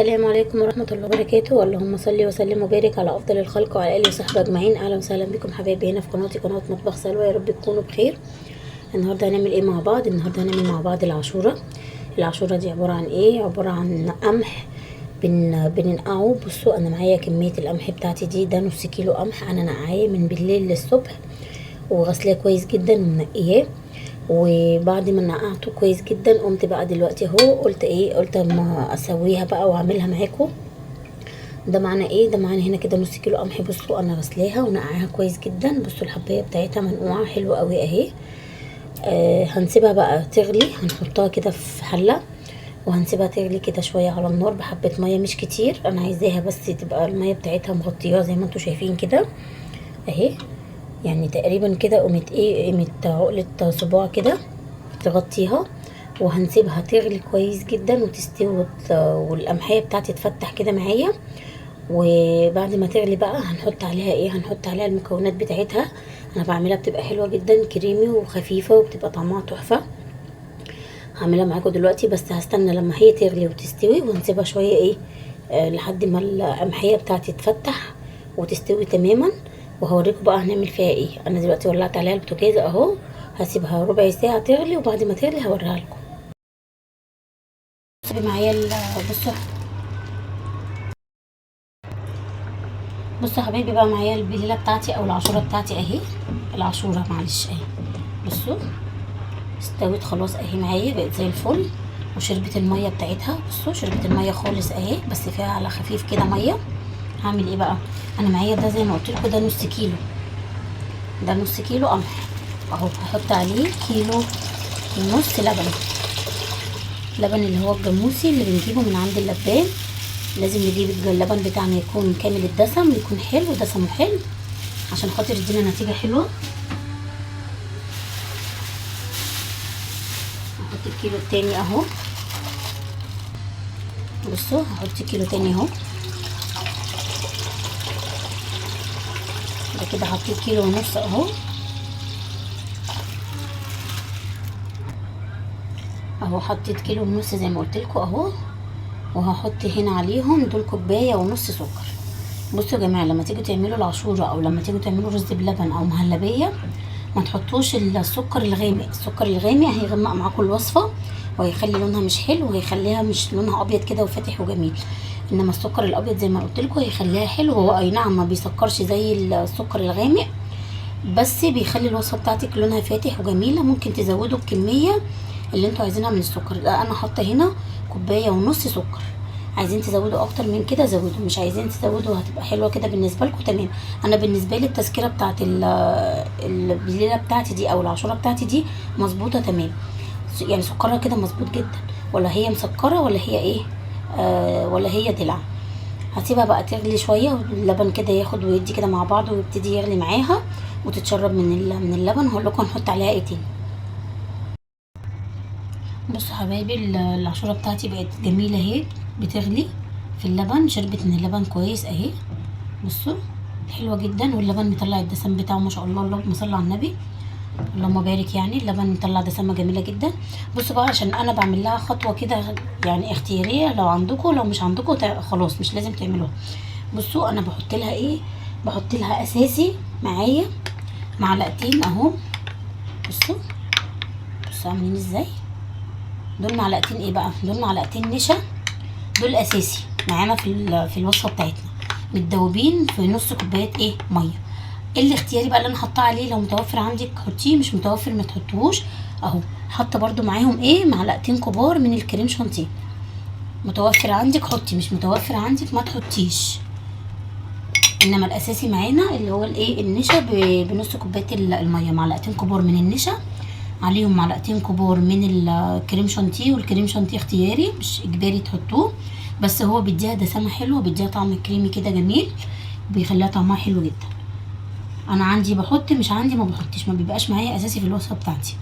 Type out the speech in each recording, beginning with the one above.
السلام عليكم ورحمة الله وبركاته. اللهم صل وسلم وبارك على أفضل الخلق وعلى آله وصحبه أجمعين. أهلا وسهلا بكم حبايبي هنا في قناتي، قناة مطبخ سلوى. يا رب تكونوا بخير. النهاردة هنعمل ايه مع بعض؟ النهاردة هنعمل مع بعض العاشورة. العاشورة دي عبارة عن ايه؟ عبارة عن قمح بننقعه. بصوا انا معايا كمية القمح بتاعتي دي، ده نص كيلو قمح انا نقعاه من بالليل للصبح، وغسلاه كويس جدا ومنقياه. وبعد ما نقعته كويس جدا قمت بقى دلوقتي اهو قلت اما اسويها بقى واعملها معاكم. ده معنى ايه؟ ده معنى هنا كده نص كيلو قمح. بصوا انا غسلاها ونقعها كويس جدا. بصوا الحبايه بتاعتها منقوعه حلوه قوي اهي. هنسيبها بقى تغلي. هنحطها كده في حله وهنسيبها تغلي كده شويه على النار بحبه ميه، مش كتير. انا عايزاها بس تبقى الميه بتاعتها مغطياها زي ما انتم شايفين كده اهي. يعني تقريبا كده قيمت عقله صباع كده تغطيها. وهنسيبها تغلي كويس جدا وتستوي والقمحيه بتاعتي تفتح كده معايا. وبعد ما تغلي بقى هنحط عليها ايه؟ هنحط عليها المكونات بتاعتها. انا بعملها بتبقى حلوه جدا، كريمي وخفيفه وبتبقى طعمها تحفه. هعملها معاكم دلوقتي، بس هستنى لما هي تغلي وتستوي ونسيبها شويه ايه لحد ما القمحيه بتاعتي تفتح وتستوي تماما. وهوريكم بقى هنعمل فيها ايه. انا دلوقتي ولعت عليها البوتاجاز اهو، هسيبها ربع ساعه تغلي وبعد ما تغلي هوريها لكم. بصوا معايا بصوا يا حبايبي بقى، معايا البليله بتاعتي او العاشوره بتاعتي اهي. العاشوره معلش اهي. بصوا استوت خلاص اهي معايا، بقت زي الفل وشربت الميه بتاعتها. بصوا شربت الميه خالص اهي، بس فيها على خفيف كده ميه. هعمل ايه بقى؟ انا معايا ده زي ما قلت لكم، ده نص كيلو، ده نص كيلو قمح اهو. هحط عليه كيلو ونص لبن اللي هو الجاموسي اللي بنجيبه من عند اللبان. لازم نجيب اللبن بتاعنا يكون كامل الدسم، يكون حلو دسمه حلو عشان خاطر يدينا نتيجه حلوه. هحط الكيلو التاني اهو. بصوا هحط كيلو تاني اهو. ده كده حطيت كيلو ونص اهو. حطيت كيلو ونص زي ما قلت لكم اهو. وهحط هنا عليهم دول كوبايه ونص سكر. بصوا يا جماعه، لما تيجوا تعملوا العاشوره او لما تيجوا تعملوا رز بلبن او مهلبيه، ما تحطوش السكر الغامق. السكر الغامق هيغمق معاكم الوصفه وهيخلي لونها مش حلو، وهيخليها مش لونها ابيض كده وفاتح وجميل. انما السكر الابيض زي ما قلت لكم هيخليها حلو. هو اي نعم ما بيسكرش زي السكر الغامق، بس بيخلي الوصفه بتاعتك لونها فاتح وجميله. ممكن تزودوا الكميه اللي انتوا عايزينها من السكر. ده انا حاطه هنا كوبايه ونص سكر. عايزين تزودوا اكتر من كده زودوا، مش عايزين تزودوا هتبقى حلوه كده بالنسبه لكم تمام. انا بالنسبه لي التسكيره بتاعت البليله بتاعتي دي او العاشوره بتاعتي دي مظبوطه تمام. يعني سكرها كده مظبوط جدا، ولا هي مسكره ولا هي ايه ولا هي دلع. هسيبها بقى تغلي شويه واللبن كده ياخد ويدي كده مع بعض ويبتدي يغلي معاها وتتشرب من اللبن. هقول لكم هنحط عليها ايه تاني. بصوا حبايبي، العاشوره بتاعتي بقت جميله اهي، بتغلي في اللبن، شربت من اللبن كويس اهي. بصوا حلوه جدا، واللبن مطلع الدسم بتاعه ما شاء الله. اللهم صل على النبي، اللهم بارك. يعني اللبن مطلع دسمه جميله جدا. بصوا بقى، عشان انا بعمل لها خطوه كده يعني اختياريه، لو عندكم لو مش عندكم خلاص مش لازم تعملوها. بصوا انا بحط لها ايه؟ بحط لها اساسي معايا معلقتين اهو. بصوا عاملين ازاي؟ دول معلقتين ايه بقى؟ دول معلقتين نشا، دول اساسي معانا في الوصفه بتاعتنا، متدوبين في نص كوبايه ايه ميه. الاختياري بقى اللي انا حاطاه عليه، لو متوفر عندك حطيه، مش متوفر ما تحطوهوش اهو. حاطه برده معاهم ايه؟ معلقتين كبار من الكريم شانتيه. متوفر عندك حطي، مش متوفر عندك ما تحطيش. انما الاساسي معانا اللي هو الايه النشا بنص كوبايه الميه. معلقتين كبار من النشا عليهم معلقتين كبار من الكريم شانتيه. والكريم شانتيه اختياري مش اجباري تحطوه، بس هو بيديها دسامه حلوه، بيديها طعم كريمي كده جميل، بيخليها طعمها حلو جدا. انا عندي بحط، مش عندي ما بحطش، ما بيبقاش معايا اساسي في الوصفه بتاعتي.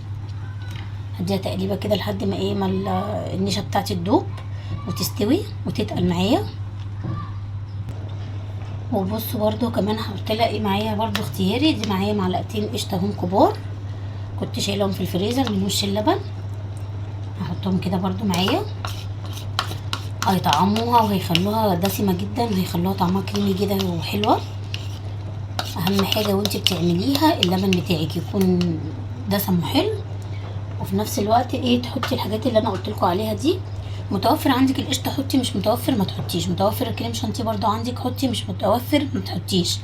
هديها تقليبه كده لحد ما ايه ما النشا بتاعتي تدوب وتستوي وتتقل معايا. وبصوا برده كمان هحط لها ايه معايا برده اختياري. دي معايا معلقتين قشطه هم كبار، كنت شايلهم في الفريزر من وش اللبن، هحطهم كده برده معايا. هيطعموها وهيخلوها دسمه جدا وهيخلوها طعمها كريمي كده وحلوه. اهم حاجه وانت بتعمليها اللبن بتاعك يكون دسم وحلو، وفي نفس الوقت ايه تحطي الحاجات اللي انا قلت لكم عليها دي. متوفر عندك القشطه حطي، مش متوفر ما تحطيش. متوفر الكريم شانتيه برضو عندك حطي، مش متوفر ما تحطيش.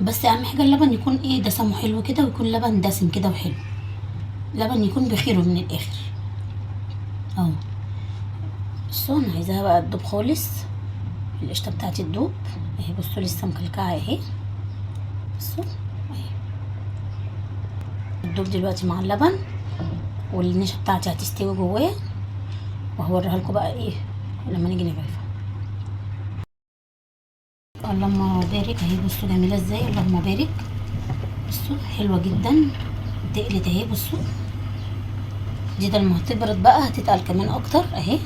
بس اهم حاجه اللبن يكون ايه دسمه حلو كده، ويكون لبن دسم كده وحلو. لبن يكون بخيره من الاخر اهو. بصوا انا عايزاها بقى تدوب خالص، القشطه بتاعتي تدوب اهي. بصوا لسه مكلكعه اهي، بصوا اهي تدوب دلوقتي مع اللبن، والنشا بتاعتي هتستوي جوايا، وهوريها لكم بقى ايه لما نيجي نغرفها. اللهم بارك اهي. بصوا جميله ازاي، اللهم بارك. بصوا حلوه جدا، تقلت اهي. بصوا دي ده لما هتبرد بقى هتتقل كمان اكتر اهي.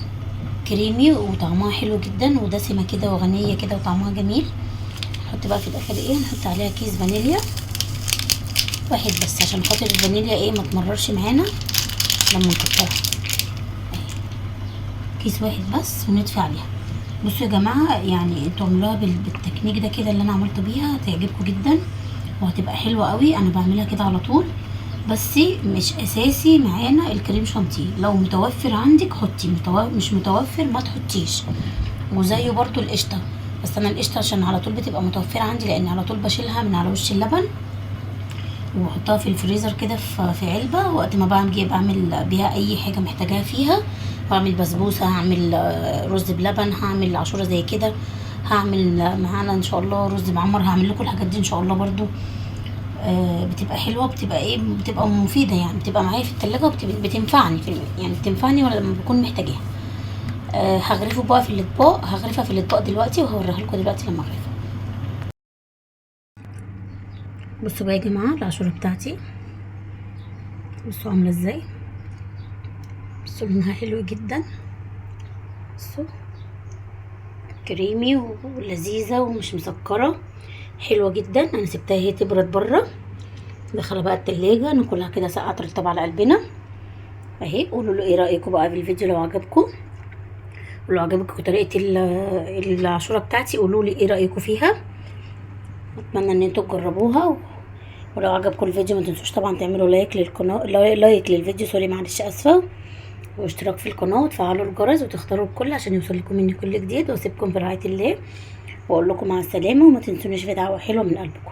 كريمي وطعمها حلو جدا ودسمه كده وغنيه كده وطعمها جميل. نحط بقى في الاخر ايه، نحط عليها كيس فانيليا واحد بس، عشان خاطر الفانيليا ايه ما تمررش معانا لما نكترها. كيس واحد بس ونطفي عليها. بصوا يا جماعه يعني انتوا اعملوها بالتكنيك ده كده اللي انا عملته بيها، هتعجبكم جدا وهتبقى حلوه قوي. انا بعملها كده على طول، بس مش اساسي معانا الكريم شانتيه. لو متوفر عندك حطي، مش متوفر ما تحطيش. وزيه برضو القشطه، بس انا القشطه عشان على طول بتبقى متوفره عندي، لان على طول بشيلها من على وش اللبن وبحطها في الفريزر كده في علبه، وقت ما بعمل بيها اي حاجه محتاجاها فيها. بعمل بسبوسه، هعمل رز بلبن، هعمل عاشوره زي كده، هعمل معانا ان شاء الله رز معمر. هعمل لكم الحاجات دي ان شاء الله برضو. بتبقى حلوه، بتبقى ايه، بتبقى مفيده يعني، بتبقى معايا في التلاجة وبتنفعني يعني بتنفعني ولا لما بكون محتاجاها. هغرفه بقى في الاطباق، هغرفها في الاطباق دلوقتي وهوريها لكم دلوقتي لما اغرفها. بصوا بقى يا جماعه العاشوره بتاعتي، بصوا عامله ازاي. بصوا لونها حلو جدا، بصوا كريمي ولذيذه ومش مسكره، حلوه جدا. انا سبتها هي تبرد بره، دخلها بقى التلاجة ناكلها كده ساقعه ترطب على قلبنا اهي. قولوا له ايه رايكم بقى في الفيديو لو عجبكم، ولو عجبكم طريقه العاشوره بتاعتي قولوا لي ايه رايكم فيها. اتمنى ان انتوا تجربوها، ولو عجبكم الفيديو ما تنسوش طبعا تعملوا لايك للقناه، لايك للفيديو، سوري معلش اسفه، واشتراك في القناه وتفعلوا الجرس وتختاروا الكل عشان يوصل لكم مني كل جديد. واسيبكم في رعايه الله واقول لكم مع السلامه، وما تنسونيش في دعوه حلوه من قلبكم.